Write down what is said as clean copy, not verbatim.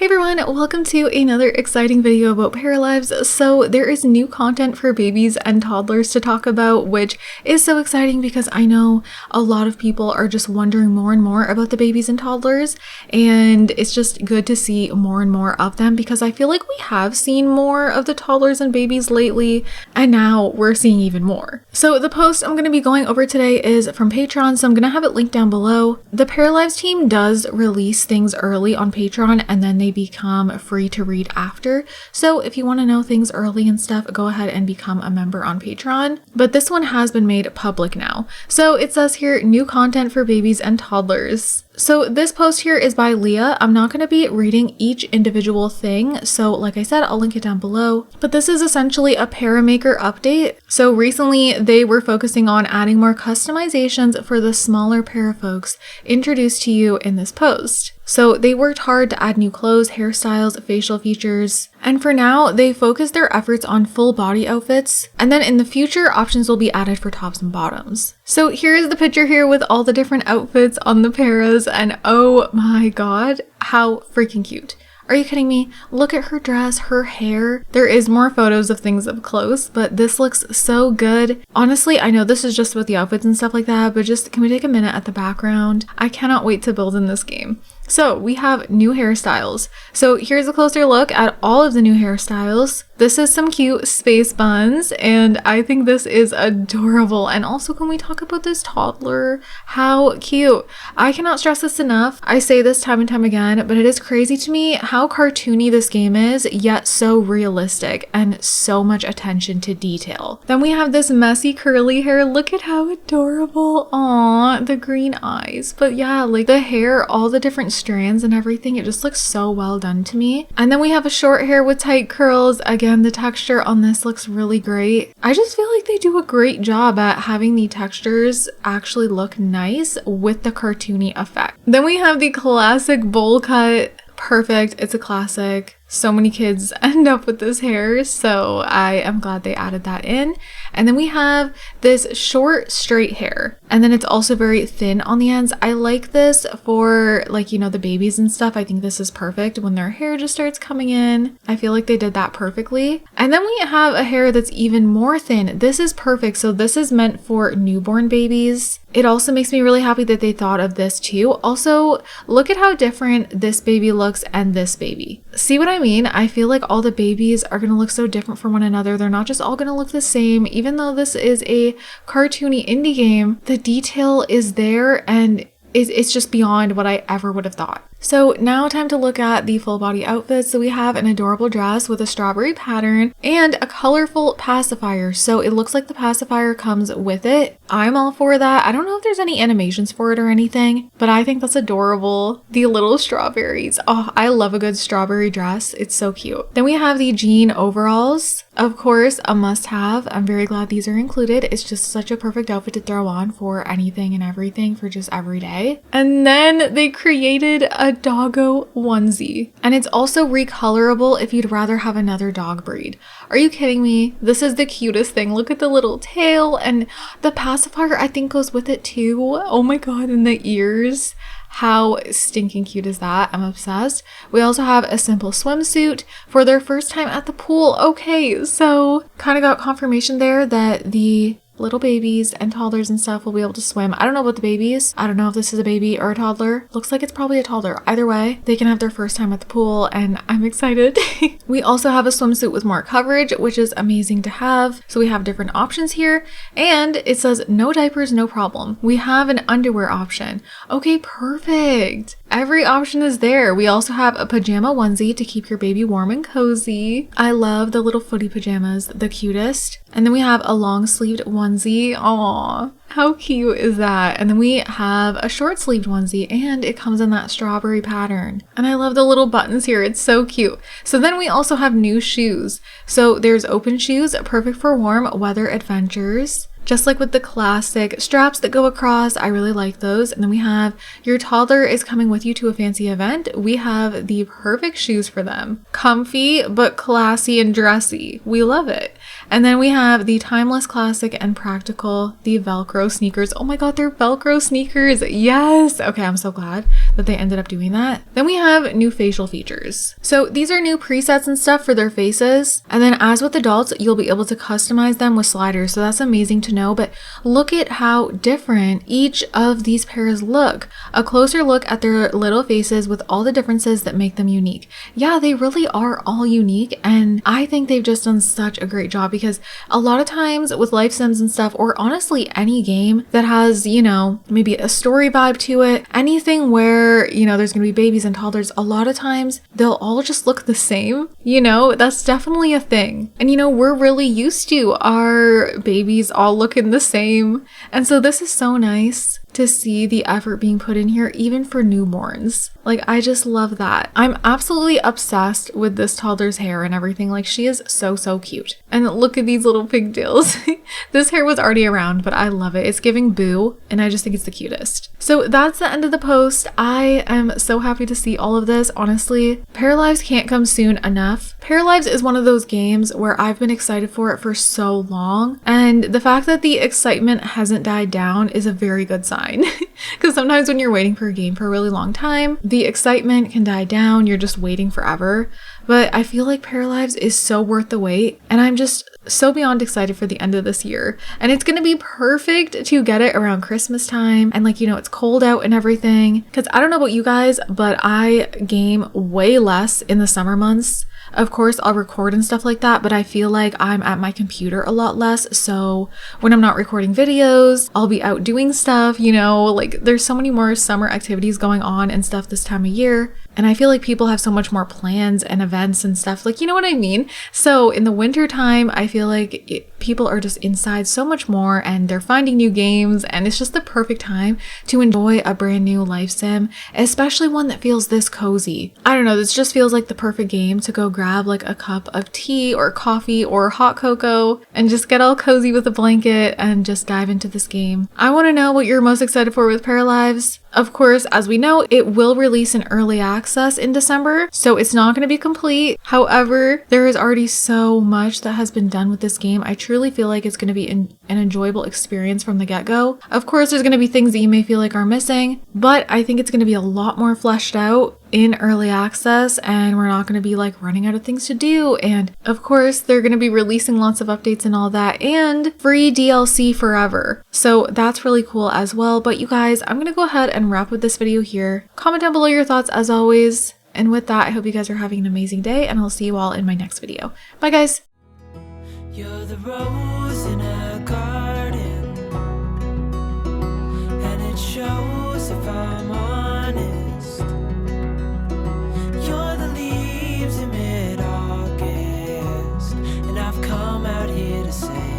Hey everyone, welcome to another exciting video about Paralives. So there is new content for babies and toddlers to talk about, which is so exciting because I know a lot of people are just wondering more and more about the babies and toddlers, and it's just good to see more and more of them because I feel like we have seen more of the toddlers and babies lately, and now we're seeing even more. So the post I'm going to be going over today is from Patreon, so I'm going to have it linked down below. The Paralives team does release things early on Patreon and then they become free to read after. So if you want to know things early and stuff, go ahead and become a member on Patreon. But this one has been made public now. So it says here, new content for babies and toddlers. So this post here is by Leah. I'm not going to be reading each individual thing. So like I said, I'll link it down below. But this is essentially a Paramaker update. So recently they were focusing on adding more customizations for the smaller para folks introduced to you in this post. So they worked hard to add new clothes, hairstyles, facial features, and for now they focused their efforts on full body outfits, and then in the future options will be added for tops and bottoms. So here's the picture here with all the different outfits on the paras, and oh my god, how freaking cute. Are you kidding me? Look at her dress, her hair. There is more photos of things up close, but this looks so good. Honestly, I know this is just with the outfits and stuff like that, but just can we take a minute at the background? I cannot wait to build in this game. So we have new hairstyles. So here's a closer look at all of the new hairstyles. This is some cute space buns, and I think this is adorable. And also, can we talk about this toddler? How cute. I cannot stress this enough. I say this time and time again, but it is crazy to me how cartoony this game is, yet so realistic and so much attention to detail. Then we have this messy curly hair. Look at how adorable. Aw, the green eyes. But yeah, like the hair, all the different strands and everything, it just looks so well done to me. And then we have a short hair with tight curls. Again, the texture on this looks really great. I just feel like they do a great job at having the textures actually look nice with the cartoony effect. Then we have the classic bowl cut. Perfect. It's a classic. So many kids end up with this hair, so I am glad they added that in. And then we have this short straight hair, and then it's also very thin on the ends. I like this for, like, you know, the babies and stuff. I think this is perfect when their hair just starts coming in. I feel like they did that perfectly. And then we have a hair that's even more thin. This is perfect. So this is meant for newborn babies. It also makes me really happy that they thought of this too. Also, look at how different this baby looks and this baby. See what I mean? I feel like all the babies are going to look so different from one another. They're not just all going to look the same. Even though this is a cartoony indie game, the detail is there and it's just beyond what I ever would have thought. So now time to look at the full body outfits. So we have an adorable dress with a strawberry pattern and a colorful pacifier. So it looks like the pacifier comes with it. I'm all for that. I don't know if there's any animations for it or anything, but I think that's adorable. The little strawberries. Oh, I love a good strawberry dress. It's so cute. Then we have the jean overalls. Of course, a must-have. I'm very glad these are included. It's just such a perfect outfit to throw on for anything and everything for just every day. And then they created a doggo onesie, and it's also recolorable if you'd rather have another dog breed. Are you kidding me? This is the cutest thing. Look at the little tail, and the pacifier I think goes with it too. Oh my god, and the ears. How stinking cute is that? I'm obsessed. We also have a simple swimsuit for their first time at the pool. Okay, so kind of got confirmation there that the little babies and toddlers and stuff will be able to swim. I don't know about the babies. I don't know if this is a baby or a toddler. Looks like it's probably a toddler. Either way, they can have their first time at the pool, and I'm excited. We also have a swimsuit with more coverage, which is amazing to have. So we have different options here, and it says no diapers, no problem. We have an underwear option. Okay, perfect. Every option is there. We also have a pajama onesie to keep your baby warm and cozy. I love the little footy pajamas, the cutest. And then we have a long sleeved onesie. Aw, how cute is that? And then we have a short sleeved onesie, and it comes in that strawberry pattern. And I love the little buttons here. It's so cute. So then we also have new shoes. So there's open shoes, perfect for warm weather adventures. just like with the classic straps that go across. I really like those. And then we have your toddler is coming with you to a fancy event. We have the perfect shoes for them. Comfy, but classy and dressy. We love it. And then we have the timeless classic and practical, the Velcro sneakers. Oh my God, they're Velcro sneakers. Yes. Okay, I'm so glad that they ended up doing that. Then we have new facial features. So these are new presets and stuff for their faces. And then as with adults, you'll be able to customize them with sliders. So that's amazing to know. But look at how different each of these pairs look. A closer look at their little faces with all the differences that make them unique. Yeah, they really are all unique. And I think they've just done such a great job, because a lot of times with life sims and stuff, or honestly any game that has, you know, maybe a story vibe to it, anything where, you know, there's gonna be babies and toddlers, a lot of times they'll all just look the same. You know, that's definitely a thing. And you know, we're really used to our babies all looking the same. And so this is so nice to see the effort being put in here, even for newborns. Like, I just love that. I'm absolutely obsessed with this toddler's hair and everything. Like, she is so, so cute. And look at these little pigtails. This hair was already around, but I love it. It's giving Boo, and I just think it's the cutest. So that's the end of the post. I am so happy to see all of this. Honestly, Paralives can't come soon enough. Paralives is one of those games where I've been excited for it for so long. And the fact that the excitement hasn't died down is a very good sign. Because sometimes when you're waiting for a game for a really long time, the excitement can die down. You're just waiting forever. But I feel like Paralives is so worth the wait, and I'm just so beyond excited for the end of this year. And it's gonna be perfect to get it around Christmas time, and like, you know, it's cold out and everything. Because I don't know about you guys, but I game way less in the summer months. Of course, I'll record and stuff like that, but I feel like I'm at my computer a lot less. So when I'm not recording videos, I'll be out doing stuff, you know, like there's so many more summer activities going on and stuff this time of year. And I feel like people have so much more plans and events and stuff, like, you know what I mean? So in the winter time, I feel like people are just inside so much more, and they're finding new games, and it's just the perfect time to enjoy a brand new life sim, especially one that feels this cozy. I don't know, this just feels like the perfect game to go grab like a cup of tea or coffee or hot cocoa and just get all cozy with a blanket and just dive into this game. I want to know what you're most excited for with Paralives. Of course, as we know, it will release in early access in December, so it's not going to be complete. However, there is already so much that has been done with this game. I truly feel like it's going to be an enjoyable experience from the get-go. Of course, there's going to be things that you may feel like are missing, but I think it's going to be a lot more fleshed out in early access, and we're not going to be like running out of things to do. And of course, they're going to be releasing lots of updates and all that, and free DLC forever. So that's really cool as well. But you guys, I'm going to go ahead and wrap with this video here. Comment down below your thoughts as always. And with that, I hope you guys are having an amazing day, and I'll see you all in my next video. Bye guys. You're the rose in a garden, and it shows if I'm honest. You're the leaves in mid-August, and I've come out here to say